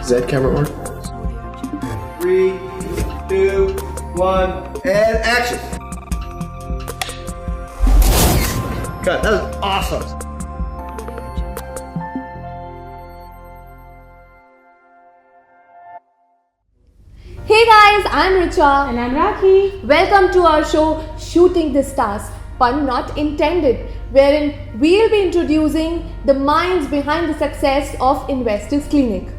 Is that camera on? 3, 2, 1, and action. Cut. That was awesome. Hey guys, I'm Richa And I'm Rakhi. Welcome to our show Shooting the Stars, pun not intended, wherein we'll be introducing the minds behind the success of Investors Clinic.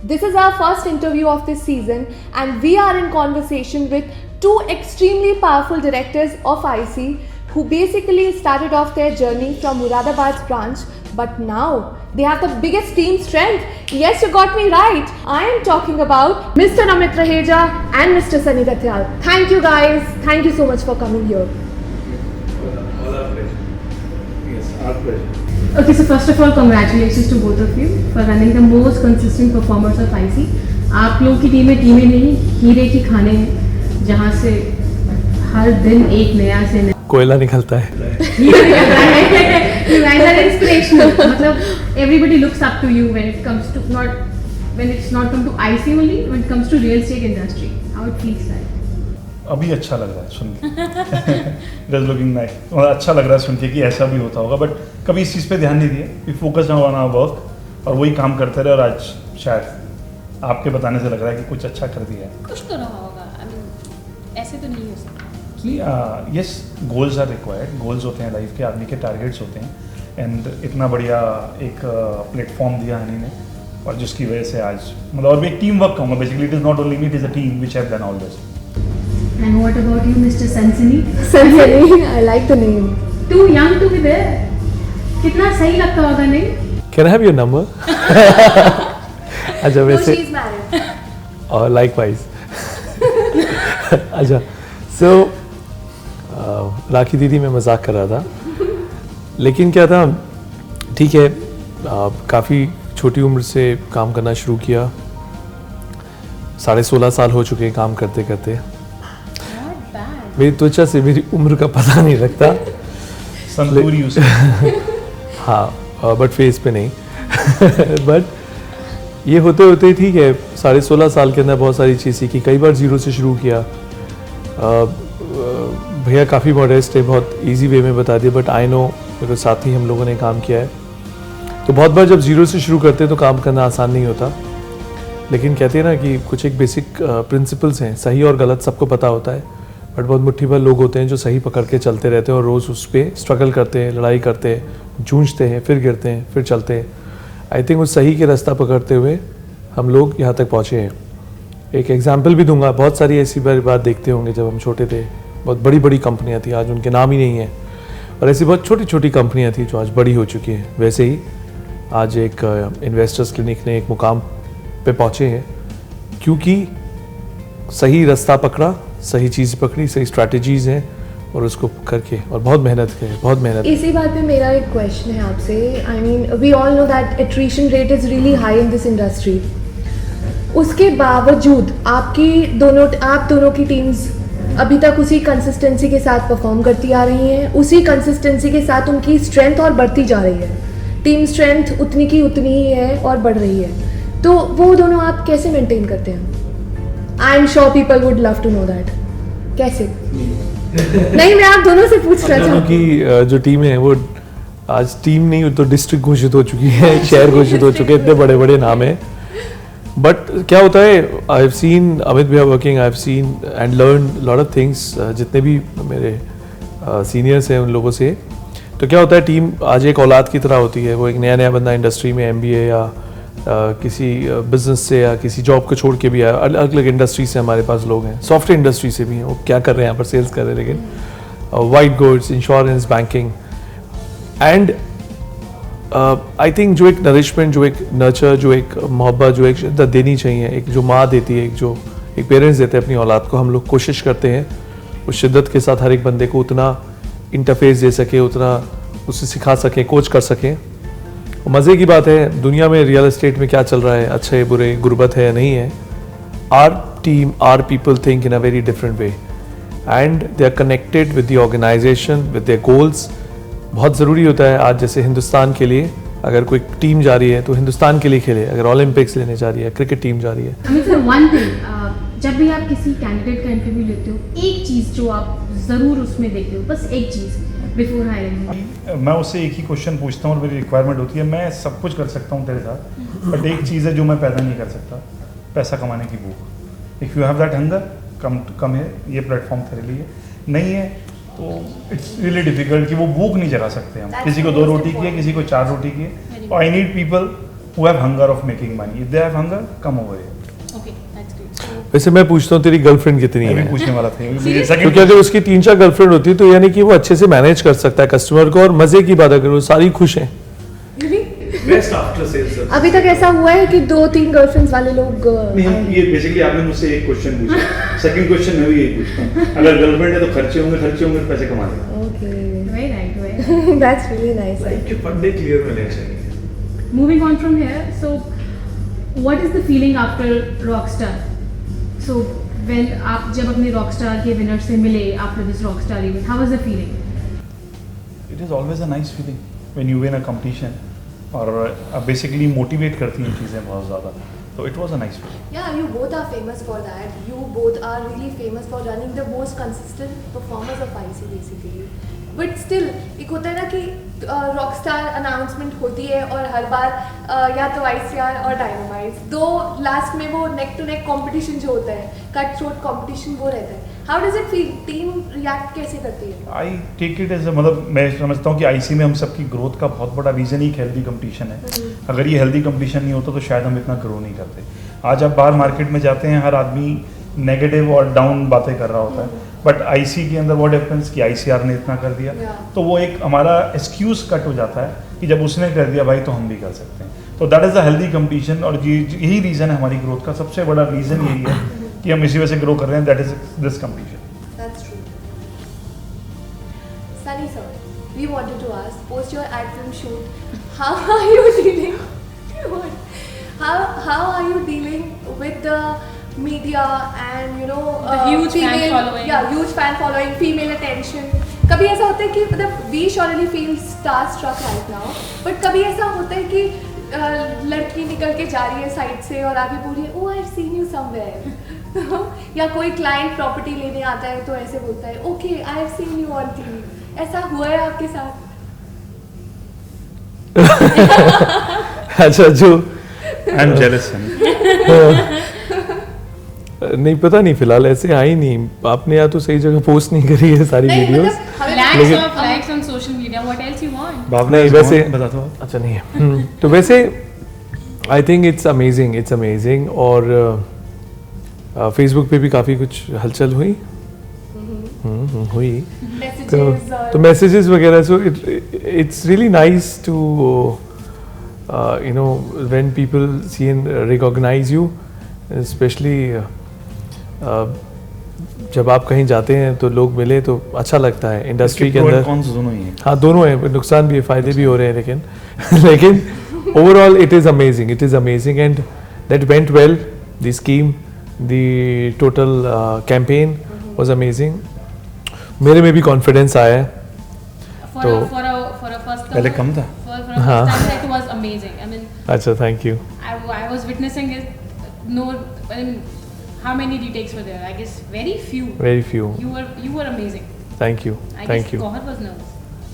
This is our first interview of this season and we are in conversation with two extremely powerful directors of IC who basically started off their journey from Muradabad's branch, but now they have the biggest team strength. Yes, you got me right. I am talking about Mr. Amit Raheja and Mr. Sunny Dathyal. Thank you guys. Thank you so much for coming here. All our pleasure. Yes, our pleasure. Okay, so first of all, congratulations to both of you for running the most consistent performers of IC. आप लोगों की टीमें नहीं, हीरे की खाने हैं, जहाँ से हर दिन एक नया से कोयला निकलता है. You guys are inspirational. मतलब everybody looks up to you when it comes to when it's not come to IC only, when it comes to real estate industry. How it feels like. अभी अच्छा लग रहा है सुन के. It is looking nice. अच्छा लग रहा है सुन के कि ऐसा भी होता होगा, बट कभी इस चीज़ पे ध्यान नहीं दिया. We focused on our work और वही काम करते रहे और आज शायद आपके बताने से लग रहा है कि कुछ अच्छा कर दिया है. कुछ तो रहा होगा. I mean, ऐसे तो नहीं हो सकता. Yes, goals are required. Goals होते हैं लाइफ के, आदमी के टारगेट्स होते हैं. एंड इतना बढ़िया एक प्लेटफॉर्म दिया हनी ने, और जिसकी वजह से आज मतलब और भी एक टीम वर्क कहूँगा. Basically it is not only me, it is a team which have done all this. And what about you, Mr. Sansani? Sansani, I like the name. Too young to be there. कितना सही लगता होगा नहीं? Can I have your number? अच्छा No, वैसे she's married. और likewise. अच्छा so राखी दीदी मैं मजाक कर रहा था, लेकिन क्या था, ठीक है, काफ़ी छोटी उम्र से काम करना शुरू किया. 16.5 साल हो चुके हैं काम करते करते. मेरी त्वचा से मेरी उम्र का पता नहीं लगता. संतूरी उसे. हाँ, बट फेस पे नहीं. बट ये होते होते ठीक है, 16.5 साल के अंदर बहुत सारी चीज़ सीखी. कई बार ज़ीरो से शुरू किया. भैया काफ़ी मॉडेस्ट है, बहुत इजी वे में बता दिया, बट आई नो मेरे साथ ही हम लोगों ने काम किया है. तो बहुत बार जब ज़ीरो से शुरू करते हैं तो काम करना आसान नहीं होता. लेकिन कहते हैं ना कि कुछ एक बेसिक प्रिंसिपल्स हैं, सही और गलत सबको पता होता है, बट बहुत मुट्ठी भर लोग होते हैं जो सही पकड़ के चलते रहते हैं और रोज़ उस पर स्ट्रगल करते हैं, लड़ाई करते हैं, जूझते हैं, फिर गिरते हैं, फिर चलते हैं. आई थिंक उस सही के रास्ता पकड़ते हुए हम लोग यहाँ तक पहुँचे हैं. एक एग्जाम्पल भी दूंगा. बहुत सारी ऐसी बात देखते होंगे, जब हम छोटे थे बहुत बड़ी बड़ी कंपनियाँ थी, आज उनके नाम ही नहीं है, और ऐसी बहुत छोटी छोटी कंपनियाँ थी जो आज बड़ी हो चुकी हैं. वैसे ही आज एक इन्वेस्टर्स क्लिनिक ने एक मुकाम पे पहुँचे हैं, क्योंकि सही रास्ता पकड़ा, सही चीज़ पकड़ी, सही स्ट्रैटेजीज़ हैं, और उसको करके और बहुत मेहनत करें, बहुत मेहनत. इसी बात पे मेरा एक क्वेश्चन है आपसे. I mean we all know that attrition rate is really high in this industry. उसके बावजूद आप दोनों की टीम्स अभी तक उसी कंसिस्टेंसी के साथ परफॉर्म करती आ रही हैं. उसी कंसिस्टेंसी के साथ उनकी स्ट्रेंथ और बढ़ती जा रही है. टीम स्ट्रेंथ उतनी की उतनी ही है और बढ़ रही है. तो वो दोनों आप कैसे मेंटेन करते हैं? I am sure people would love to know that. कैसे? नहीं, मैं आप दोनों से पूछ रहा था. क्योंकि जो टीम है वो आज टीम नहीं तो डिस्ट्रिक्ट घोषित हो चुकी है, शहर घोषित हो चुके हैं, इतने बड़े बड़े नाम हैं. बट क्या होता है, आई हैव सीन अमित भैया working, I have seen and learn lot of things. जितने भी मेरे सीनियर्स हैं उन लोगों से, तो क्या होता है, टीम आज एक औलाद की तरह होती है. वो एक नया बंदा इंडस्ट्री में MBA या किसी बिजनेस से या किसी जॉब को छोड़ के भी आया. अलग अलग इंडस्ट्री से हमारे पास लोग हैं, सॉफ्टवेयर इंडस्ट्री से भी हैं. वो क्या कर रहे हैं यहाँ पर, सेल्स कर रहे हैं, लेकिन white goods, insurance, banking. And I think जो एक नरिशमेंट, जो एक नर्चर, जो एक मोहब्बत, जो एक शिद्दत देनी चाहिए, एक जो माँ देती है, जो एक पेरेंट्स देते हैं अपनी औलाद को, हम लोग कोशिश करते हैं उस शिद्दत के साथ हर एक बंदे को उतना इंटरफेस दे सके, उतना उसे सिखा सकें, कोच कर सकें. मज़े की बात है, दुनिया में रियल एस्टेट में क्या चल रहा है, अच्छे बुरे, गुर्बत है या नहीं है, our team, our people think in a very different way and they are connected with the organisation, with their goals. बहुत ज़रूरी होता है आज जैसे हिंदुस्तान के लिए अगर कोई टीम जा रही है तो हिंदुस्तान के लिए खेले, अगर ओलंपिक्स लेने जा रही है, क्रिकेट टीम जा रही है। अमित सर, वन थिंग, जब भी आप किसी कैंडिडेट का इंटरव्यू लेते हो, एक चीज़ जो आप ज़रूर उसमें देखते हो, बस एक चीज़ बिफोर हायरिंग। मैं उससे एक ही क्वेश्चन पूछता हूँ और मेरी रिक्वायरमेंट होती है, मैं सब कुछ कर सकता हूँ तेरे साथ, बट एक चीज़ है जो मैं पैदा नहीं कर सकता, पैसा कमाने की भूख। If you have that hunger, कम है, ये प्लेटफॉर्म तेरे लिए। नहीं है तो इट्स रियली डिफिकल्ट कि वो भूख नहीं जगा सकते हम। किसी को 2 रोटी की है, किसी को 4 रोटी की है। I need people who have hunger of making money. If they have hunger, come over here. Okay, that's great. So, वैसे मैं पूछता हूँ तेरी गर्लफ्रेंड कितनी मैं भी है? पूछने वाला था क्योंकि अगर उसकी 3-4 गर्लफ्रेंड होती तो यानी कि वो अच्छे से मैनेज कर सकता है कस्टमर को, और मजे की बात अगर वो सारी खुश हैं। Best after sales service. अभी तक ऐसा हुआ है कि 2-3 गर्लफ्रेंड्स वाले लोग ये बेसिकली आपने मुझसे एक क्वेश्चन पूछा, सेकंड क्वेश्चन मैं भी यही पूछता हूँ। अगर गर्लफ्रेंड है तो खर्चे होंगे तो पैसे कमा लेगा। Okay, very right, very that's really nice. Like के फंडे क्लियर होने चाहिए। Moving on from here, so what is the feeling after Rockstar? So when आप जब अपने Rockstar के विनर से मिले after this Rockstar event, how was the feeling? It is always a nice feeling when you win a competition, और basically motivate करती हैं चीज़ें बहुत ज़्यादा, तो it was a nice feeling. Yeah, you both are famous for that. You both are really famous for running the most consistent performers of IC basically. But still, एक होता है ना कि रॉकस्टार अनाउंसमेंट होती है और हर बार या तो ICR और डायनामाइट्स, दो लास्ट में वो नेक टू नेक कंपटीशन जो होता है, कट थ्रोट कंपटीशन वो रहता है। How does it feel? Team react कैसे करती है? आई टेक इट एज मतलब मैं समझता हूँ कि आईसी में हम सबकी ग्रोथ का बहुत बड़ा रीज़न ही हेल्दी कंपटीशन है। अगर ये हेल्दी कंपटीशन नहीं होता तो शायद हम इतना ग्रो नहीं करते। आज आप बाहर मार्केट में जाते हैं, हर आदमी नेगेटिव और डाउन बातें कर रहा होता है, बट आईसी के अंदर व्हाट हैपेंस कि आईसीआर ने इतना कर दिया, तो वो एक हमारा एक्सक्यूज कट हो जाता है कि जब उसने कर दिया भाई तो हम भी कर सकते हैं। तो that is the healthy competition, और यही रीज़न है हमारी ग्रोथ का, सबसे बड़ा रीज़न यही है कि हम इसी वजह से ग्रो कर रहे हैं, that is this competition. That's true. Sunny sir, we wanted to ask, post your ad film shoot, how are you dealing? How are you dealing with the media and The huge fan following. Yeah, huge fan following, female attention. कभी ऐसा होता है कि मतलब we surely feel starstruck right now, but कभी ऐसा होता है कि लड़की निकल के जा रही है साइड से और आगे पूरी है, oh I've seen you somewhere. या कोई क्लाइंट प्रॉपर्टी लेने आता है तो ऐसे बोलता है okay I have seen you on TV. ऐसा हुआ है आपके साथ? अच्छा, जो आई एम जेलस। नहीं पता नहीं, फिलहाल ऐसे आई नहीं। आपने या तो सही जगह पोस्ट नहीं करी है सारी नहीं, वीडियोस। मतलब likes on social media. What else you want? नहीं वैसे बता दो। अच्छा नहीं है। तो वैसे आई थिंक इट्स अमेजिंग। और फेसबुक पे भी काफ़ी कुछ हलचल हुई हुई। तो मैसेजेस वगैरह, so it's really nice to you know when people see and recognise you, especially जब आप कहीं जाते हैं तो लोग मिले तो अच्छा लगता है इंडस्ट्री के अंदर। दोनों ही हैं। हाँ, दोनों हैं, नुकसान भी है, फायदे भी हो रहे हैं, लेकिन overall it is amazing and that went well. The scheme, the total campaign was amazing. मेरे में भी कॉन्फिडेंस आया है। For तो a first पहले कम था। for a हाँ। first time it was amazing. I mean, अच्छा, thank you. I was witnessing it. No, I mean, how many retakes were there? I guess very few. Very few. You were amazing. Thank you. I thank guess you. Gohar was nervous.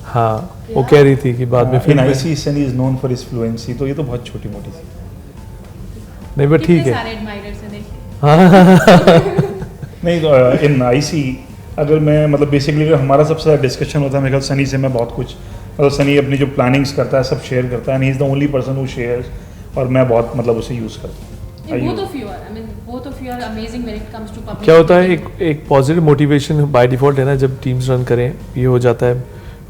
हाँ, वो कह रही थी कि बाद में इन फिर IC Sunny is known for his fluency, तो ये तो बहुत छोटी मोटी सी। नहीं, बट ठीक कितने है। सारे admirers हैं देखिए। नहीं तो इन आईसी अगर मैं मतलब बेसिकली अगर हमारा सबसे ज़्यादा डिस्कशन होता है मेरे ख्याल सनी से मैं बहुत कुछ, मतलब सनी अपनी जो प्लानिंग्स करता है सब शेयर करता है, and he is the only person who shares, और मैं बहुत मतलब उसे यूज़ करता हूँ। Both of you are. I mean, both of you are amazing when it comes to public. क्या होता है, एक पॉजिटिव मोटिवेशन बाय डिफ़ॉल्ट है ना, जब टीम्स रन करें ये हो जाता है।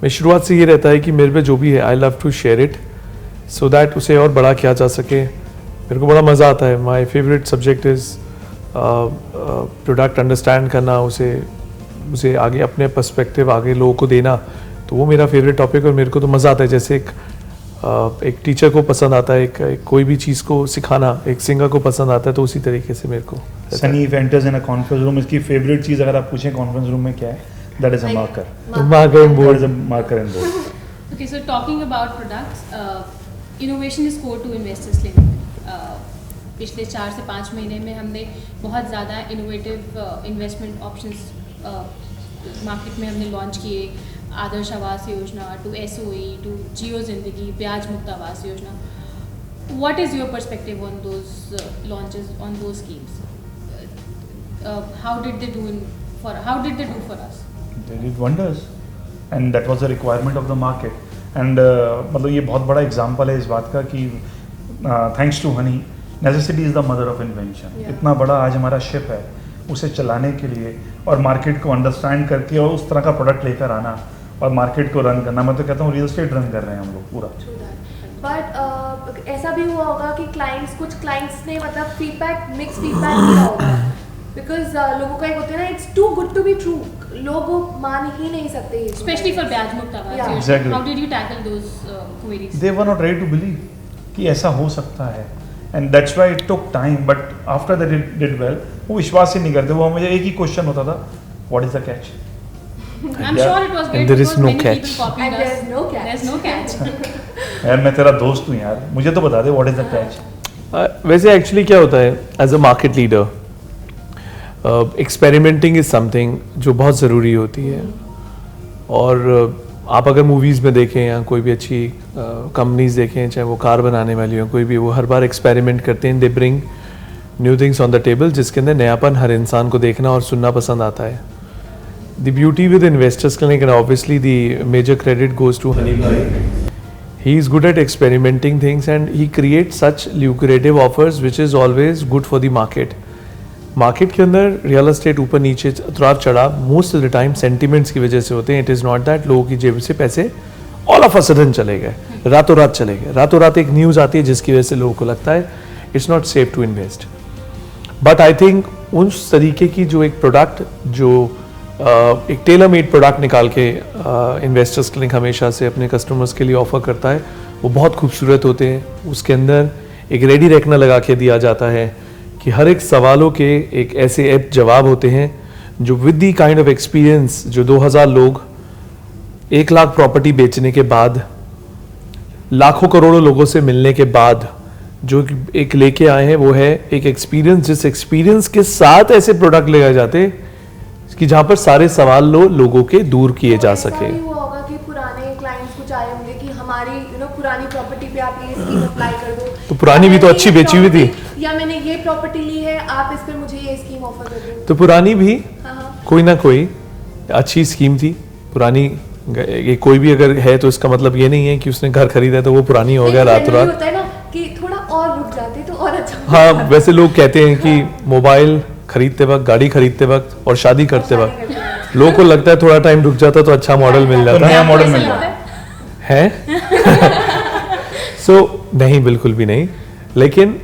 मैं शुरुआत से ये रहता है कि मेरे पे जो भी है I love to share it so that उसे और बड़ा किया जा सके। मेरे को बड़ा मज़ा आता है। My favourite subject is product understand करना, उसे आगे अपने पर्सपेक्टिव आगे लोगों को देना, तो वो मेरा फेवरेट टॉपिक। और मेरे को तो मज़ा आता है, जैसे एक टीचर को पसंद आता है एक कोई भी चीज़ को सिखाना, एक सिंगर को पसंद आता है, तो उसी तरीके से मेरे को Sunny if enters in a conference room, इसकी फेवरेट चीज़ अगर आप पूछें कॉन्फ्रेंस रूम में क्या है, that is a marker. Marker board is a marker and board. Okay, so talking about products, innovation is core to Investors Clinic. पिछले 4 से 5 महीने में हमने बहुत ज़्यादा इनोवेटिव इन्वेस्टमेंट ऑप्शंस मार्केट में हमने लॉन्च किए। आदर्श Awas Yojana to SOE to जियो जिंदगी, ब्याज मुक्त Awas Yojana. What is your perspective on those launches, on those schemes? How did they do for us? They did wonders, and that was a requirement of the market. And मतलब ये बहुत बड़ा example है इस बात का कि thanks to Honey, necessity is the mother of invention. इतना बड़ा आज हमारा शिप है, उसे चलाने के लिए और मार्केट को अंडरस्टैंड करके और उस तरह का प्रोडक्ट लेकर आना और मार्केट को रन करना, मैं तो कहता हूँ रियल एस्टेट रन कर रहे हैं हम लोग पूरा। बट ऐसा भी हुआ होगा कि कुछ क्लाइंट्स ने मतलब मिक्स फीडबैक दिया होगा, बिकॉज लोगों का एक होता है ना, it's too good to be true, लोग मान ही नहीं सकते ये, Especially for ब्याज मुक्त Awas Yojana. Exactly. How did you tackle those queries? They were not ready to believe कि ऐसा हो सकता है, and that's why it took time, but after that it did well। वो विश्वास ही नहीं करते, वो मुझे एक ही क्वेश्चन होता था, what is the catch? I'm sure it was great And there is because no many catch. people copied And us. there's no catch. There's no catch. यार मैं तेरा दोस्त हूँ यार, मुझे तो बता दे what is the catch? वैसे एक्चुअली क्या होता है as a market leader, experimenting is something जो बहुत ज़रूरी होती है। और आप अगर मूवीज़ में देखें या कोई भी अच्छी कंपनीज देखें, चाहे वो कार बनाने वाली हो कोई भी, वो हर बार एक्सपेरिमेंट करते हैं, they bring new things on the table जिसके अंदर नयापन हर इंसान को देखना और सुनना पसंद आता है। The beauty with Investors Clinic and obviously the major credit goes to Honey भाई। He is good at experimenting things and he creates such lucrative offers which is always good for the market. Market के अंदर real estate ऊपर नीचे उतार चढ़ाव most of the time sentiments की वजह से होते हैं। इट इज़ नॉट दैट लोगों की जेब से पैसे ऑल ऑफ अ सडन चले गए, रातों रात चले गए, रातों रात एक न्यूज़ आती है जिसकी वजह से लोगों को लगता है it's not safe to invest. But I think उस तरीके की जो एक प्रोडक्ट जो एक टेलर मेड प्रोडक्ट निकाल के इन्वेस्टर्स क्लिनिक हमेशा से अपने कस्टमर्स के लिए ऑफर करता है, वो बहुत खूबसूरत होते हैं। उसके अंदर एक रेडी रेकनर लगा के दिया जाता है कि हर एक सवालों के एक ऐसे ऐप जवाब होते हैं जो with the kind of experience जो 2000 लोग 1 लाख प्रॉपर्टी बेचने के बाद, लाखों करोड़ों लोगों से मिलने के बाद जो एक लेके आए हैं, वो है एक एक्सपीरियंस, जिस एक्सपीरियंस के साथ ऐसे प्रोडक्ट ले जाते कि जहां पर सारे सवाल लोगों के दूर किए जा सके। ऐसा भी हुआ होगा कि पुराने क्लाइंट्स कुछ आए होंगे कि हमारी पुरानी प्रॉपर्टी पे आप ये स्कीम अप्लाई कर दो, तो पुरानी भी तो अच्छी बेची हुई थी, या मैंने ये प्रॉपर्टी ली है, आप इस पे मुझे ये स्कीम ऑफर कर दो। तो पुरानी भी हाँ। कोई ना कोई अच्छी स्कीम थी। पुरानी ये कोई भी अगर है तो इसका मतलब ये नहीं है कि उसने घर खरीदा तो वो पुरानी हो गया रातों रात। होता है ना कि थोड़ा और रुक जाते तो और अच्छा। हाँ, वैसे लोग कहते हैं कि मोबाइल खरीदते वक्त, गाड़ी खरीदते वक्त और शादी करते वक्त लोगों को लगता है थोड़ा टाइम रुक जाता तो अच्छा मॉडल मिल जाता नया मॉडल मिल जाता है। सो नहीं, बिल्कुल भी नहीं। लेकिन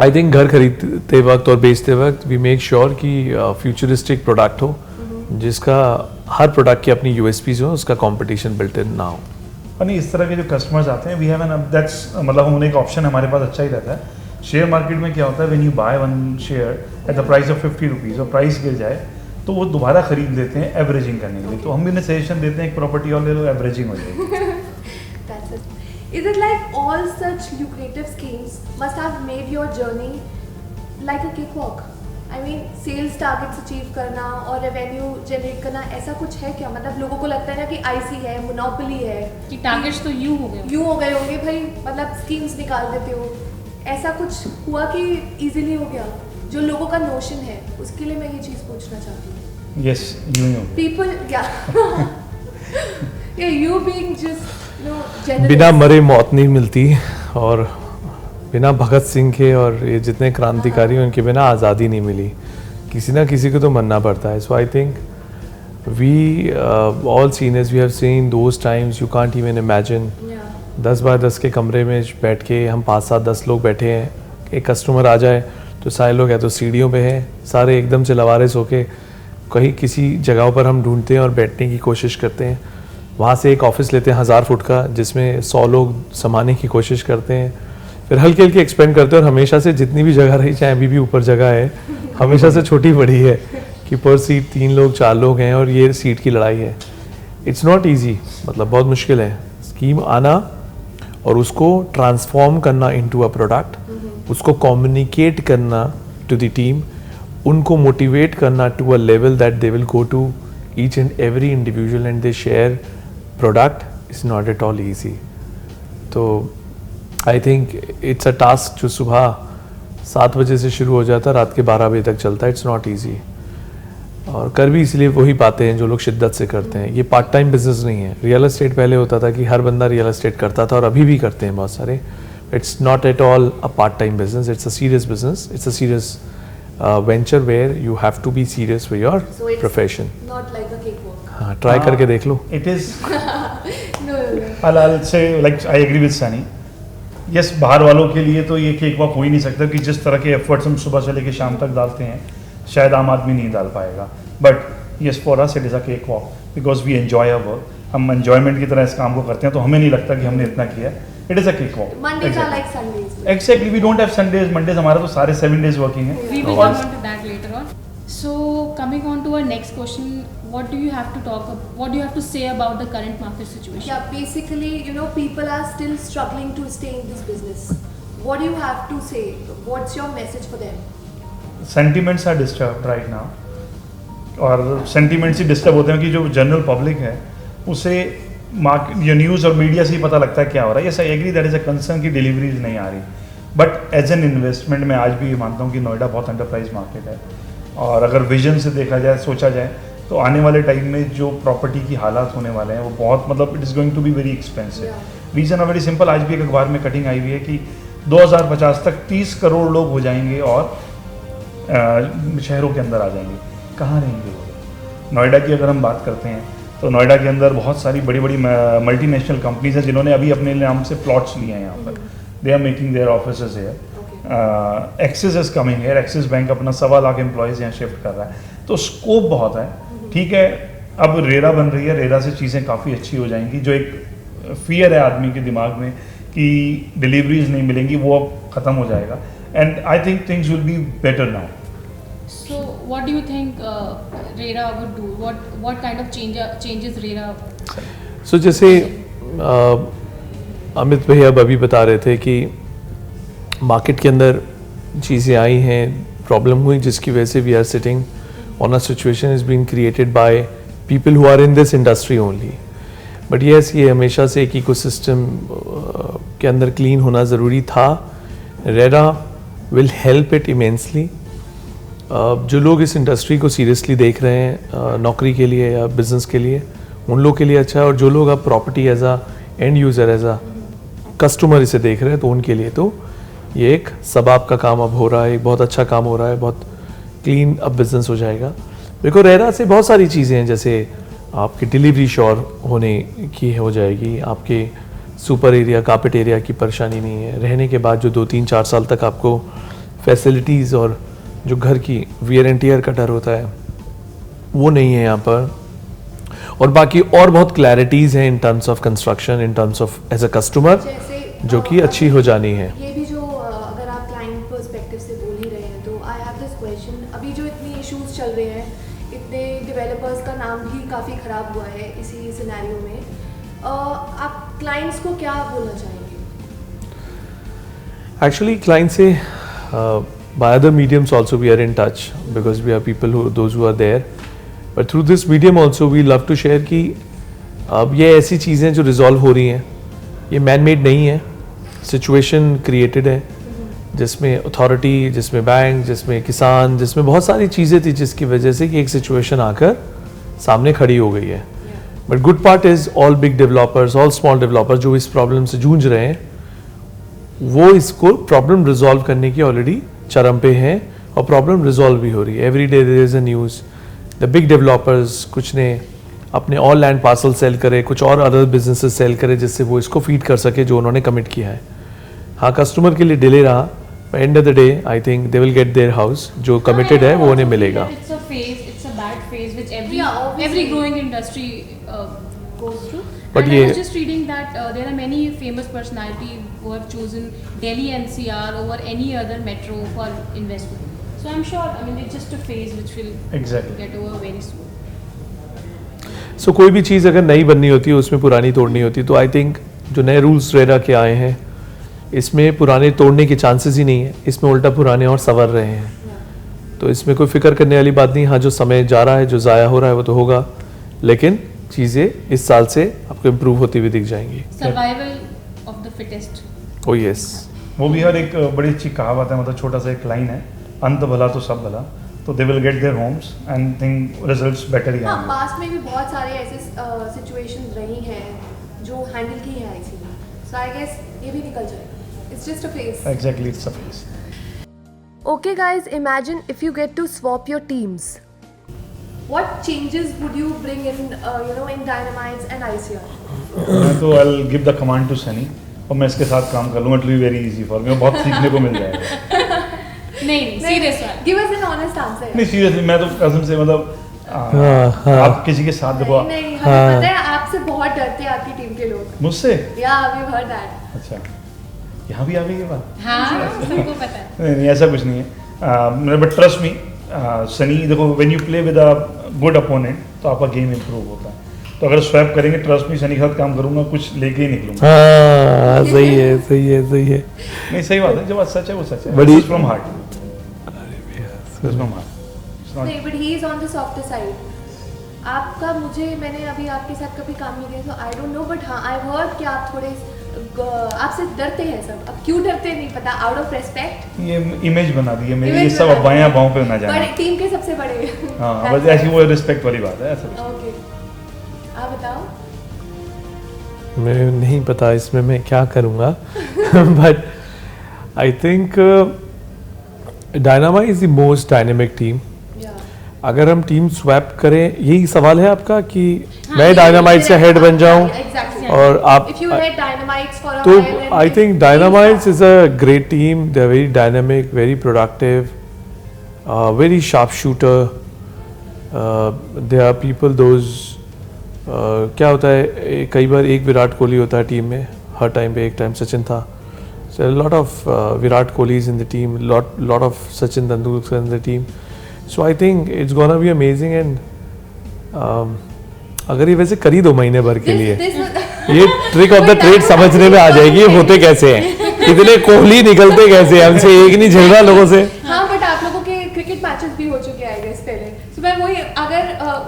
आई थिंक घर खरीदते वक्त और बेचते वक्त वी मेक श्योर कि फ्यूचरिस्टिक प्रोडक्ट हो जिसका हर प्रोडक्ट की अपनी यूएसपीज हो, उसका कंपटीशन बिल्ट इन ना हो। और नहीं, इस तरह के जो कस्टमर्स आते हैं वी हैव एन दैट्स मतलब उन्हें एक ऑप्शन हमारे पास अच्छा ही रहता है। शेयर मार्केट में क्या होता है, when you by one share at the price of 50 rupees और प्राइस गिर जाए तो वो दोबारा खरीद लेते हैं एवरेजिंग करने के लिए। तो हम भी उन्हें सजेशन देते हैं एक प्रॉपर्टी और ले लो, एवरेजिंग हो जाएगी। That's it. Is it like all such lucrative schemes must have made your journey like a cakewalk? I mean, sales targets achieve करना और revenue generate करना, ऐसा कुछ है क्या? मतलब लोगों को लगता है ना कि IC है, monopoly है, कि टारगेट्स तो यूं हो गए होंगे भाई, मतलब स्कीम्स निकाल देते हो। ऐसा कुछ हुआ कि इजीली हो गया? जो लोगों का नोशन है उसके लिए मैं ये चीज़ पूछना चाहती हूँ। यस, यूं People, yeah, you being just generous. बिना मरे मौत नहीं मिलती और बिना भगत सिंह के और ये जितने क्रांतिकारी हैं उनके बिना आज़ादी नहीं मिली। किसी ना किसी को तो मरना पड़ता है। So I think we all seniors we have seen those times you can't even imagine. 10 by 10 के कमरे में बैठ के हम 5-7-10 लोग बैठे हैं, एक कस्टमर आ जाए तो सारे लोग है तो सीढ़ियों पे हैं, सारे एकदम से लवारिस होके कहीं किसी जगह पर हम ढूंढते हैं और बैठने की कोशिश करते हैं। वहाँ से एक ऑफिस लेते हैं 1000 फुट का जिसमें 100 लोग समाने की कोशिश करते हैं, फिर हल्के हल्के एक्सपेंड करते हैं और हमेशा से जितनी भी जगह रही, चाहे अभी भी ऊपर जगह है, हमेशा से छोटी बड़ी है कि पर सीट 3 लोग 4 लोग हैं और ये सीट की लड़ाई है। इट्स नॉट ईजी, मतलब बहुत मुश्किल है स्कीम आना और उसको ट्रांसफॉर्म करना इनटू अ प्रोडक्ट, उसको कम्युनिकेट करना टू द टीम, उनको मोटिवेट करना to a level that they will go to each and every individual and they share product is not at all easy. तो I think it's a task जो सुबह 7 बजे से शुरू हो जाता है, रात के 12 बजे तक चलता है. इट्स नॉट ईजी, और कर भी इसलिए वही पाते हैं जो लोग शिद्दत से करते हैं. ये पार्ट टाइम बिजनेस नहीं है. रियल एस्टेट पहले होता था कि हर बंदा रियल एस्टेट करता था, और अभी भी करते हैं बहुत सारे. It's not at all a part time business, it's a serious business, it's a serious venture where you have to be serious with your So it's profession. not like a cakewalk. हाँ, try करके देख लो. It is. No. I'll say like I agree with Sunny. Yes, बाहर वालों के लिए तो ये cake walk हो ही नहीं सकता कि जिस तरह के एफर्ट्स हम सुबह से लेकर शाम तक डालते हैं शायद आम आदमी नहीं डाल पाएगा. But yes, for us it is a cakewalk because we enjoy our work. हम एंजॉयमेंट की तरह इस काम को करते हैं, तो हमें नहीं लगता कि हमने इतना किया. It is a cake walk. Mondays are like Sundays. Exactly, we don't have Sundays, Mondays. हमारा तो सारे 7 days working है. We will come on to that later on. So coming on to our next question, what do you have to say about the current market situation? Yeah, basically, people are still struggling to stay in this business. What do you have to say? What's your message for them? Sentiments are disturbed right now. और sentiments ही disturb होते हैं कि जो general public है उसे ये news और media से ही पता लगता है क्या हो रहा है. Yes, I agree that is a concern कि डिलीवरीज नहीं आ रही. बट एज एन इन्वेस्टमेंट मैं आज भी ये मानता हूँ कि नोएडा बहुत एंटरप्राइज मार्केट है. और अगर विजन से देखा जाए, सोचा जाए, तो आने वाले टाइम में जो प्रॉपर्टी की हालात होने वाले हैं वो बहुत, मतलब it is going to be very expensive. Reason very simple. आज भी एक अखबार में कटिंग आई हुई है कि 2050 तक 30 करोड़ लोग हो जाएंगे और शहरों के अंदर आ जाएंगे. कहाँ रहेंगे वो? नोएडा की अगर हम बात करते हैं तो नोएडा के अंदर बहुत सारी बड़ी बड़ी मल्टीनेशनल कंपनीज हैं जिन्होंने अभी अपने नाम से प्लॉट्स लिए हैं यहाँ पर. They are making their offices here. Axis is coming here. Axis Bank अपना 1.25 लाख एम्प्लॉयज़ यहाँ शिफ्ट कर रहा है. तो स्कोप बहुत है. ठीक है, अब रेरा बन रही है, रेरा से चीज़ें काफ़ी अच्छी हो जाएंगी. जो एक फियर है आदमी के दिमाग में कि डिलीवरीज नहीं मिलेंगी, वो अब ख़त्म हो जाएगा. And I think things will be better now. So what do you think RERA would do? What kind of changes RERA? So जैसे अमित भैया अभी बता रहे थे कि मार्केट के अंदर चीज़ें आई हैं, प्रॉब्लम हुई, जिसकी वजह से we are sitting on a situation is being created by people who are in this industry only. But yes, ये हमेशा से एक इकोसिस्टम के अंदर क्लीन होना ज़रूरी था. RERA will help it immensely. जो लोग इस इंडस्ट्री को सीरियसली देख रहे हैं नौकरी के लिए या बिजनेस के लिए, उन लोग के लिए अच्छा है. और जो लोग अब property as a end user, as a customer इसे देख रहे हैं, तो उनके लिए तो ये एक सबाब का काम अब हो रहा है. एक बहुत अच्छा काम हो रहा है. बहुत क्लीन अब बिजनेस हो जाएगा. बिकॉज RERA से बहुत सारी चीज़ें हैं, जैसे आपकी डिलीवरी श्योर होने की हो जाएगी. आपके सुपर एरिया, कारपेट एरिया की परेशानी नहीं है. रहने के बाद जो 2-3-4 साल तक आपको फैसिलिटीज़ और जो घर की वियर एंड टियर का डर होता है वो नहीं है यहाँ पर. और बाकी और बहुत क्लैरिटीज़ हैं in terms of construction, in terms of as a customer, जो कि अच्छी हो जानी है. ये भी जो अगर आप क्लाइंट पर्सपेक्टिव से बोल ही रहे हैं, तो आई हैव दिस क्वेश्चन. अभी जो इतनी इश्यूज चल रहे हैं, इतने डेवलपर्स का नाम भी काफ़ी ख़राब हुआ है इसी सिनेरियो में, आप क्लाइंट्स को क्या बोलना चाहेंगे? एक्चुअली क्लाइंट से by other mediums also we are in touch, because we are people those who are there, but through this medium also we love to share कि अब ये ऐसी चीज़ें जो रिजॉल्व हो रही हैं, ये मैन मेड नहीं है. सिचुएशन क्रिएटेड है जिसमें अथॉरिटी, जिसमें बैंक, जिसमें किसान, जिसमें बहुत सारी चीज़ें थी जिसकी वजह से कि एक सिचुएशन आकर सामने खड़ी हो गई है. But good part is all big developers, all small developers जो इस प्रॉब्लम से जूझ रहे हैं, वो इसको प्रॉब्लम रिजॉल्व करने की ऑलरेडी चरम पे हैं और प्रॉब्लम रिजॉल्व भी हो रही है. Every day there is a news. The big developers, कुछ ने अपने और लैंड पार्सल सेल करे, कुछ और अदर बिजनेसेस सेल करे, जिससे वो इसको फीड कर सके जो उन्होंने कमिट किया है. हाँ, कस्टमर के लिए डिले रहा, end of the day I think they will get their house. जो कमिटेड है वो उन्हें मिलेगा. It's a phase, it's a bad phase which Yeah, obviously. every growing industry goes through. But and I ये- was just reading that there are many famous personalities who have chosen Delhi NCR over any other metro for investment. So I'm sure, I mean, it's just a phase which will Exactly. get over very soon. सो कोई भी चीज़ अगर नई बननी होती है उसमें पुरानी तोड़नी होती है. तो आई थिंक जो नए रूल्स रेरा के आए हैं इसमें पुराने तोड़ने के चांसेस ही नहीं है, इसमें उल्टा पुराने और संवर रहे हैं। तो इसमें कोई फिक्र करने वाली बात नहीं। हाँ, जो समय जा रहा है, जो ज़ाया हो रहा है वो तो होगा, लेकिन चीज़ें इस साल से आपको इम्प्रूव होती हुई दिख जाएंगी। Survival of the fittest. O yes, वो भी हर एक बड़ी अच्छी कहावत है, मतलब छोटा सा एक लाइन है, अंत भला तो सब भला। तो they will get their homes and think results better ही हाँ, आएंगे। पास्ट में भी बहुत सारे ऐसे सिचुएशंस रही हैं जो हैंडल की हैं इसीलिए, सो आई गेस ये भी निकल जाएगा। It's just a phase. Exactly, it's a phase. Okay guys, imagine if you get to swap your teams. What changes would you bring in, in Dynamites and ICR? मैं तो I will give the command to Sunny और मैं इसके साथ काम कर लूँगा। It will be very easy for me, बहुत सीखने को मिल जाएगा। नहीं serious one. Give us an honest answer. नहीं सीरियसली, मैं तो कसम से मतलब आप किसी के साथ देखो। नहीं, हमें पता है आपसे बहुत डरते हैं आपकी टीम के लोग। मुझसे? Yeah, we've heard that. अच्छा, यहाँ भी आ गई ये बात। हाँ, सबको पता है। नहीं ऐसा कुछ नहीं है, बट ट्रस्ट मी सनी, देखो when you play with a good opponent तो आपका गेम इंप्रूव होता है। तो अगर स्वैप करेंगे, ट्रस्ट मी सनी के साथ काम करूंगा, कुछ लेके ही निकलूंगा। हाँ सही है, सही है, सही है। नहीं सही बात है, जो बात सच है वो सच है। बड़ी फ्रॉम हार्ट, फ्रॉम हार्ट। नहीं, but he is on the softer side. आपका मैंने अभी आपके साथ कभी काम नहीं किया, so I don't know, but हाँ I've heard कि आप थोड़े आपसे डरते हैं सब। अब क्यों डरते हैं नहीं पता, आउट ऑफ रेस्पेक्ट। ये इमेज बना दी है मेरी, ये सब अब्बाएं अब्बाओं पे ना जाए। बड़े टीम के सबसे बड़े। हाँ बस ऐसी वो रिस्पेक्ट वाली बात है, ऐसा कुछ। ओके, आप बताओ। मैं नहीं पता इसमें मैं क्या करूँगा, but I think dynamite is the most dynamic team. अगर हम टीम स्वैप करें, यही सवाल है आपका कि मैं डायनामाइट से हेड बन जाऊं और आप, तो I think Dynamites is a great team. They are very dynamic, very productive, very sharp shooter. They are people those, क्या होता है कई बार एक विराट कोहली होता है टीम में, हर टाइम पे एक टाइम सचिन था। So lot of Virat Kohli's in the team, lot of Sachin Tendulkar in the team. So I think it's gonna be amazing. And अगर ये वैसे कर ही 2 महीने भर के लिए, ये ट्रिक ऑफ द ट्रेड समझने में आ जाएगी ये होते कैसे हैं, इतने कोहली निकलते कैसे हैं, हमसे एक नहीं झेल रहा लोगों से। हाँ, बट आप लोगों के क्रिकेट मैचेस भी हो चुके हैं आई गेस पहले, सो मैं वही, अगर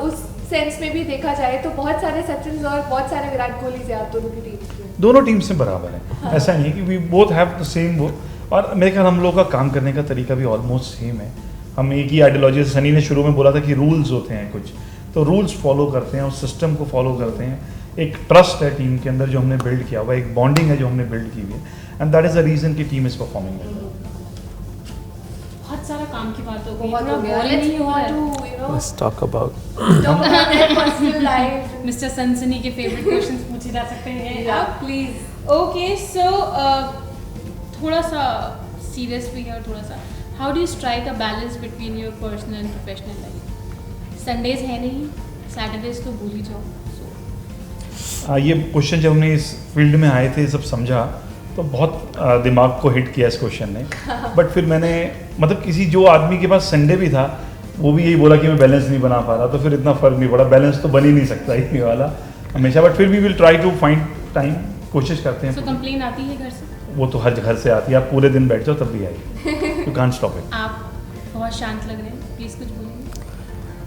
उस सेंस में भी देखा जाए तो बहुत सारे सचिन और बहुत सारे विराट कोहली से आप दोनों की टीम में, दोनों टीम से बराबर है। हाँ। ऐसा नहीं है कि we both have the same वो, और मेरे ख्याल हम लोग का काम करने का तरीका भी ऑलमोस्ट सेम है। हम एक ही आइडियोलॉजी, सनी ने शुरू में बोला था कि रूल्स होते हैं कुछ, तो रूल्स फॉलो करते हैं, उस सिस्टम को फॉलो करते हैं। एक ट्रस्ट है टीम के अंदर जो हमने बिल्ड किया हुआ है, एक बॉन्डिंग है जो हमने बिल्ड की हुई है, and that is the reason कि टीम इज परफॉर्मिंग। बहुत सारा काम की बात हो गई, बहुत हो गया। बोरिंग नहीं हो रहा है। Let's talk about their personal life. Mister सनसनी के फेवरेट क्वेश्चंस पूछे जा सकते हैं आप, प्लीज। ओके सो थोड़ा सा सीरियस भी है और थोड़ा सा, how do you strike a balance between your personal and professional life? Sundays है नहीं, सैटरडेज तो भूल ही जाओ। ये क्वेश्चन जब हमने इस फील्ड में आए थे, सब समझा तो बहुत दिमाग को हिट किया इस क्वेश्चन ने। बट फिर मैंने, मतलब किसी जो आदमी के पास संडे भी था वो भी यही बोला कि मैं बैलेंस नहीं बना पा रहा, तो फिर इतना फर्क नहीं पड़ा। बैलेंस तो बन ही नहीं सकता ये वाला हमेशा, बट फिर we will try to find time, कोशिश करते हैं। सो कंप्लेन आती है घर से? वो तो हर घर से आती है, आप पूरे दिन बैठ जाओ तब भी आएगी, यू कांट स्टॉप इट। आप बहुत शांत लग रहे हैं, प्लीज कुछ बोलिए।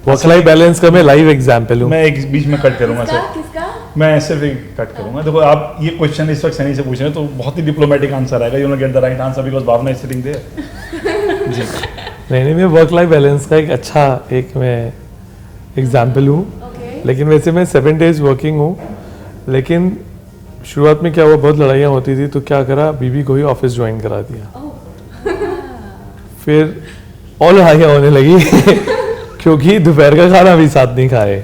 वर्क लाइफ बैलेंस का मैं लाइव एग्जांपल हूँ। मैं एक बीच में कट करूंगा सर, किसका? मैं सिर्फ एक कट करूंगा। देखो आप ये क्वेश्चन इस वक्त सनी से पूछ रहे हैं तो बहुत ही डिप्लोमेटिक आंसर आएगा, you will get the right answer because Bhavna is sitting there. जी नहीं, मैं वर्क लाइफ बैलेंस का एक अच्छा मैं एग्जाम्पल हूँ। लेकिन वैसे मैं 7 days वर्किंग हूँ, लेकिन शुरुआत में क्या हुआ, बहुत लड़ाइयाँ होती थी तो क्या करा, बीबी को ही ऑफिस ज्वाइन करा दिया। फिर और लड़ाइयाँ होने लगी क्योंकि दोपहर का खाना भी साथ नहीं खाए,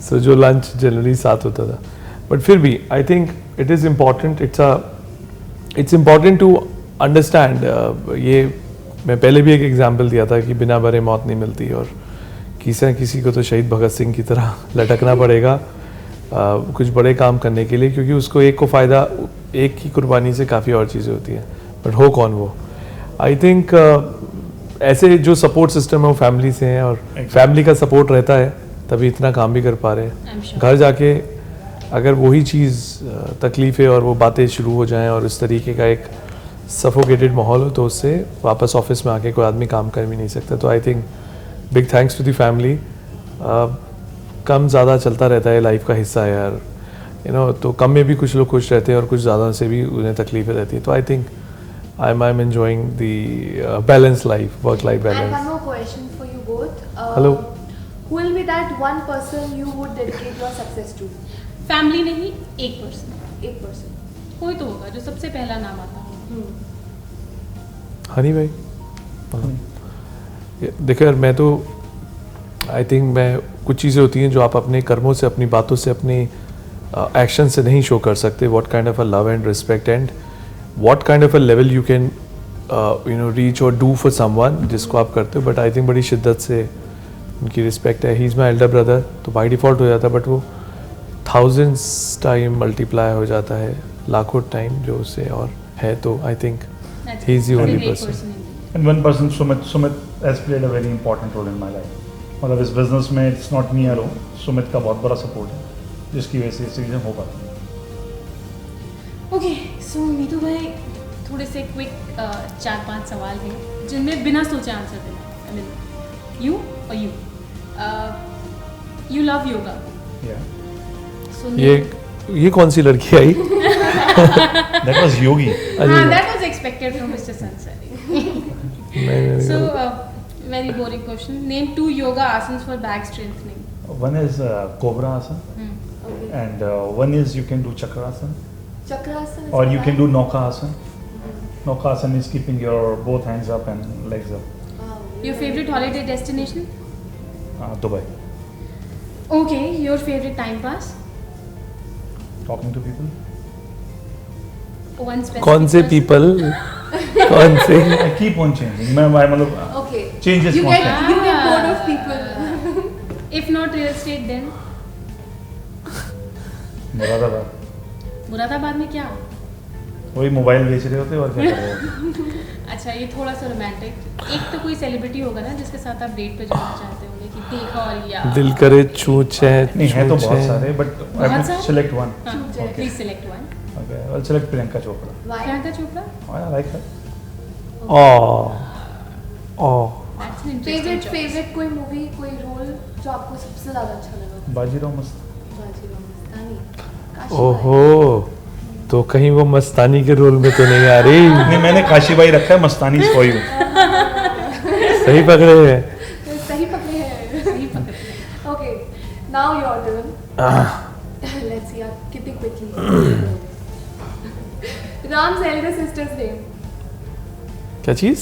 सो जो लंच जनरली साथ होता था। बट फिर भी I think it is important, it's important to understand. ये मैं पहले भी एक एग्जांपल दिया था कि बिना मरे मौत नहीं मिलती, और किसी न किसी को तो शहीद भगत सिंह की तरह लटकना पड़ेगा कुछ बड़े काम करने के लिए, क्योंकि उसको एक को फ़ायदा, एक की कुर्बानी से काफ़ी और चीज़ें होती हैं, बट हो कौन वो। आई थिंक ऐसे जो सपोर्ट सिस्टम है वो फैमिली से हैं, और फैमिली का सपोर्ट रहता है तभी इतना काम भी कर पा रहे हैं। घर जाके अगर वही चीज़ तकलीफ़ें और वो बातें शुरू हो जाएं और इस तरीके का एक सफोकेटेड माहौल हो तो उससे वापस ऑफिस में आके कोई आदमी काम कर भी नहीं सकता. तो I think big thanks to the family. कम ज़्यादा चलता रहता है, लाइफ का हिस्सा है यार, यू नो. तो कम में भी कुछ लोग खुश रहते हैं और कुछ ज़्यादा से भी उन्हें तकलीफें रहती है. तो I think I am enjoying the balance life, work life And one balance. more question for you both. Hello. Who will be that one person you would dedicate your success to? Family नहीं, एक person, एक person. कोई तो होगा जो सबसे पहला नाम आता हो. हनी भाई, देखो यार, मैं तो आई थिंक मैं कुछ चीज़ें होती हैं जो आप अपने कर्मों से, अपनी बातों से, अपनी एक्शन से नहीं शो कर सकते. What kind of a love and respect and what kind of a level you can you know reach और डू फॉर समवन जिसको आप करते हो. बट आई थिंक बड़ी शिद्दत से उनकी रिस्पेक्ट है. He is my elder brother, तो बाई डिफ़ॉल्ट हो जाता है, बट वो थाउजेंड्स टाइम मल्टीप्लाई हो जाता है, लाखों टाइम जो उससे और है. तो I think he is the only person. And one person, Sumit has played a very important role in my life. मतलब इस बिजनेस में it's not me alone, Sumit का बहुत बड़ा सपोर्ट है जिसकी वजह से ये चीज़ें हो पाती हैं. ओके, सो मीतू भाई, थोड़े से क्विक 4-5 सवाल हैं जिनमें बिना सोचे आंसर देना. आई मीन यू और यू लव योगा. Yeah. सो ये कौन सी लड़की आई? That was Yogi. That was expected from mister संसारी. नहीं, So, very boring question. Name 2 yoga asanas for back strengthening. One is Cobra Asana Okay. and one is you can do Chakrasana Chakrasana. or you can do Nauka Asana. Nauka Asana is keeping your both hands up and legs up. Wow. Your favorite holiday destination? Dubai. Okay, your favorite time pass? Talking to people. One specific कौन से person? People? कौन से? I keep on changing. मैं मतलब Okay. changes You constantly. get bored of people. If not real estate, then Moradabad. Moradabad में क्या? वही mobile बेच रहे होते और क्या कर रहे होते. अच्छा, ये थोड़ा सा रोमांटिक. एक तो कोई सेलिब्रिटी होगा ना जिसके साथ आप डेट पे जाना चाहते होंगे कि देखा और या दिल करे छूछे. नहीं है तो बहुत सारे बट I बहुत will सारे? select one. Okay. Please select one. Okay, I'll select Priyanka Chopra. Why? Priyanka Chopra. I like her. That's an interesting Favorite choice. favorite कोई मूवी, कोई रोल जो आपको सबसे ज्यादा अच्छा लगा? बाजीराव मस्त. बाजीराव मस्तानी. काशी ओहो, तो कहीं वो मस्तानी के रोल में तो नहीं आ रही? नहीं मैंने काशीबाई रखा है, मस्तानी फॉर यू. सही पकड़े हैं. बाई. सही पकड़े हैं. सही पकड़. Okay. Now your turn. Let's see आप कितनी quickly. Ram's elder sister's name. क्या चीज़?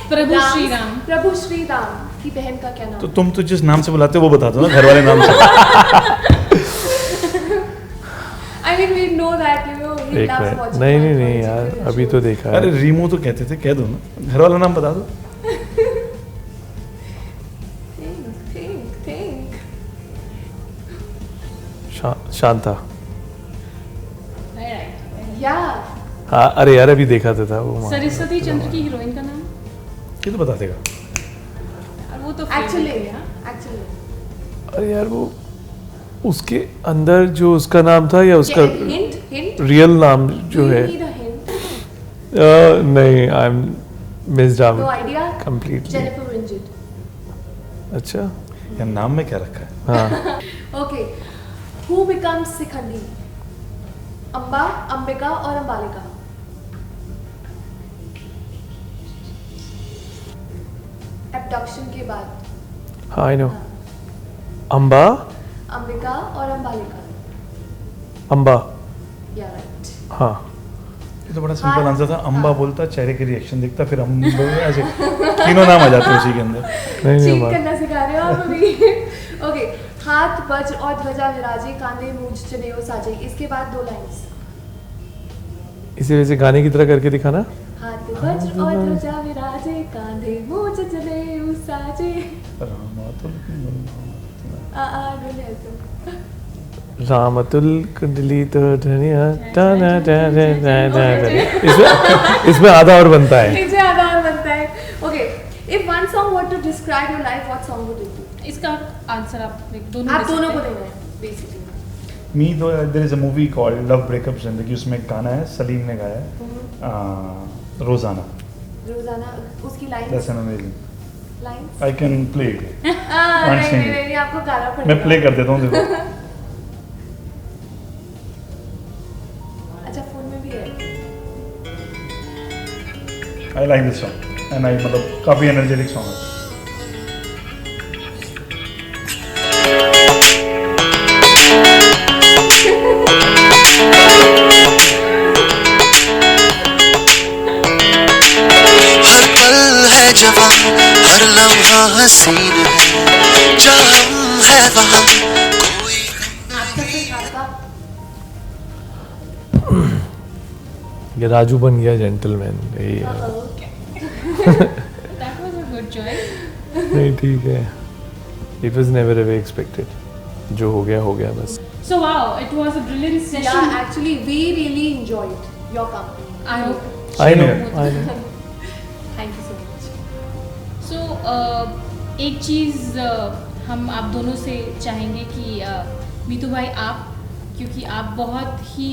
प्रभु श्री राम. प्रभु श्री राम की बहन का क्या नाम? तो तुम तो जिस नाम से बुलाते हो वो बता दो ना, घर वाले नाम से. I mean we know that you know he एक loves मिनट. watching. नहीं यार, अभी तो देखा अरे है. रीमो तो कहते थे, कह दो ना, घर वाला नाम बता दो. Think. शांता. Right. Yeah. हाँ, अरे यार अभी देखा था वो. सरस्वती चंद्र की हीरोइन का नाम? ये तो बता देगा. और वो तो Actually, favorite है. actually. अरे यार वो उसके अंदर जो उसका नाम था या उसका Hint. रियल नाम Do जो you है. need a hint? नहीं, I am missed out No idea. Completely. Jennifer Winget. अच्छा. यार नाम में क्या रखा है. हाँ. Okay. Who becomes Shikhandi? Amba, Ambika और अंबालिका. Abduction के बाद. हाँ, आई नो. अम्बा. अंबिका और अंबालिका. अम्बा. Yeah, right. हाँ. ये तो बड़ा सिंपल हाँ, आंसर था. अम्बा हाँ. बोलता, चेहरे के रिएक्शन दिखता, फिर हम ऐसे तीनों नाम आ जाते हैं उसी के अंदर. नहीं चीट अम्बा. करना सिखा रहे हो आप अभी. ओके. हाथ वज्र और ध्वजा विराजे, कांधे मूंछ जनेऊ साजे. इसके बाद 2 लाइंस. इसी वजह से गाने की तरह करके दिखाना. हाथ वज्र और ध्वजा विराजे, कांधे मूंछ जनेऊ साजे. डोले तो. रामतुल कुंडली तो धनिया टाना इसमें आधा और बनता है. इससे आधार बनता है. Okay. If one song want to describe your life, what song would it be? इसका आंसर आप दोनों आप दे दोनों सकते को हैं. देना है बेसिकली. मी तो there is a movie called Love Breakup Zindagi, उसमें एक गाना है सलीम ने गाया है रोजाना, रोजाना उसकी line that's an amazing, lines I can play it, नहीं आपको गाना पड़ेगा। मैं प्ले कर देता हूँ देखो। अच्छा फोन में भी है। I like this song and I मतलब काफ़ी एनर्जेटिक सॉन्ग है। हर पल है जवां, हर लम्हा हसीन है, जहाँ हम है वहाँ कोई आपका फिर आपका ये राजू बन गया जेंटलमैन, यही है। That was a good choice. नहीं ठीक है, it was never ever expected, जो हो गया बस। So wow, it was a brilliant session. Yeah, actually we really enjoyed your company. I hope. I know Thank you so much. So एक चीज़ हम आप दोनों से चाहेंगे कि मीतू भाई आप, क्योंकि आप बहुत ही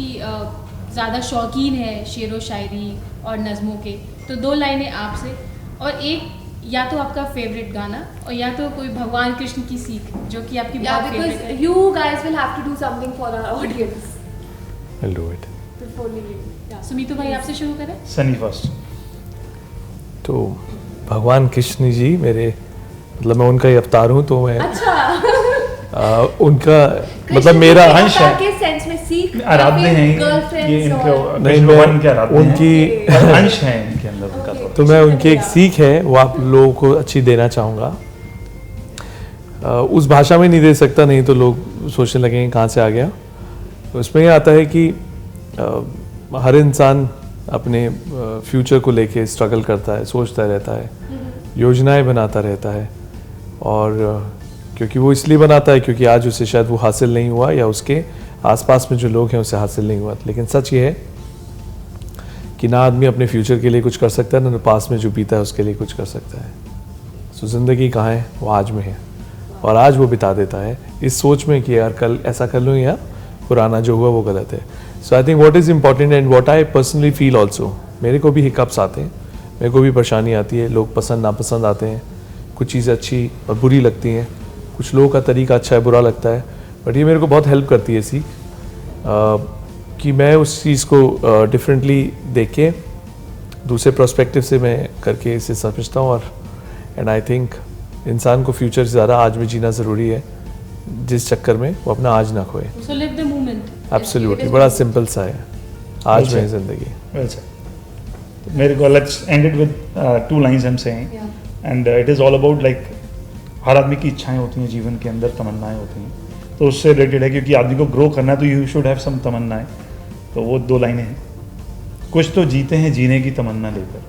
ज़्यादा शौकीन हैं शेर व शायरी और नज़मों के, तो 2 लाइनें आपसे, और एक या तो आपका फेवरेट गाना और या तो कोई भगवान कृष्ण की सीख जो कि आपकी Yeah, बहुत फेवरेट because है। you guys will have to do something for our audience I do it. before leaving. Yeah. So Meetu भाई आपसे शुरू करें। सनी फर्स्ट। तो भगवान कृष्ण जी मेरे मतलब मैं उनका ही अवतार हूँ, तो मैं उनका मतलब मेरा अंश है। के सेंस में सीख आराध्य हैं ये गर्लफ्रेंड्स इनके और नहीं, कृष्ण मैं भगवान के आराध्य उनकी हैं, और अंश है इनके अंदर उनका Okay. थोड़ा। तो मैं उनकी एक सीख है वो आप लोगों को अच्छी देना चाहूँगा। उस भाषा में नहीं दे सकता, नहीं तो लोग सोचने लगेंगे कहाँ से आ गया। तो उसमें ये आता है कि हर इंसान अपने फ्यूचर को लेके स्ट्रगल करता है, सोचता रहता है, योजनाएं बनाता रहता है, और क्योंकि वो इसलिए बनाता है क्योंकि आज उसे शायद वो हासिल नहीं हुआ या उसके आसपास में जो लोग हैं उसे हासिल नहीं हुआ। लेकिन सच ये है कि ना आदमी अपने फ्यूचर के लिए कुछ कर सकता है, ना पास में जो बीता है उसके लिए कुछ कर सकता है। सो ज़िंदगी कहाँ है, वो आज में है, और आज वो बिता देता है इस सोच में कि यार कल ऐसा कर लूँ या पुराना जो हुआ वो गलत है। So I think what is important and what I personally feel also, मेरे को भी हिकअप्स आते हैं, मेरे को भी परेशानी आती है, लोग पसंद नापसंद आते हैं, कुछ चीज़ें अच्छी और बुरी लगती हैं, कुछ लोगों का तरीका अच्छा है बुरा लगता है, बट ये मेरे को बहुत हेल्प करती है सीख कि मैं उस चीज़ को डिफरेंटली देख के दूसरे पर्सपेक्टिव से मैं करके इसे समझता हूँ। और एंड आई थिंक इंसान को फ्यूचर से ज़्यादा आज में जीना ज़रूरी है, जिस चक्कर में वो अपना आज ना खोए। So live the moment. Absolutely, बड़ा सिंपल सा है, आज में है ज़िंदगी। Well said. मेरे को let's end it with 2 lines I'm saying, and it is all about like हर आदमी की इच्छाएं होती हैं जीवन के अंदर, तमन्नाएं होती हैं, तो उससे रिलेटेड है क्योंकि आदमी को ग्रो करना है तो यू शुड हैव सम तमन्नाएं। तो वो 2 लाइनें हैं, कुछ तो जीते हैं जीने की तमन्ना लेकर,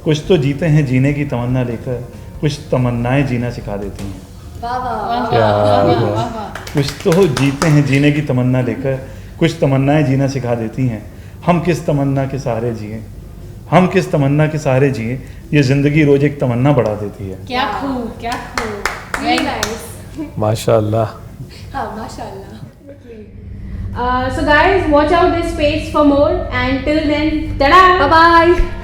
कुछ तो जीते हैं जीने की तमन्ना लेकर, कुछ तमन्नाएं जीना सिखा देती हैं। वाह वाह वाह, क्या वाह, वाह, बात। वाह, वाह। कुछ तो जीते हैं जीने की तमन्ना लेकर, कुछ तमन्नाएं जीना सिखा देती हैं। हम किस तमन्ना के सहारे जिए, हम किस तमन्ना के सहारे जिए, ये ज़िंदगी रोज़ एक तमन्ना बढ़ा देती है। क्या खूब, क्या खूब। Very nice. माशाअल्लाह। हाँ माशाल्लाह. So guys, watch out this space for more, and till then, tada! Bye bye.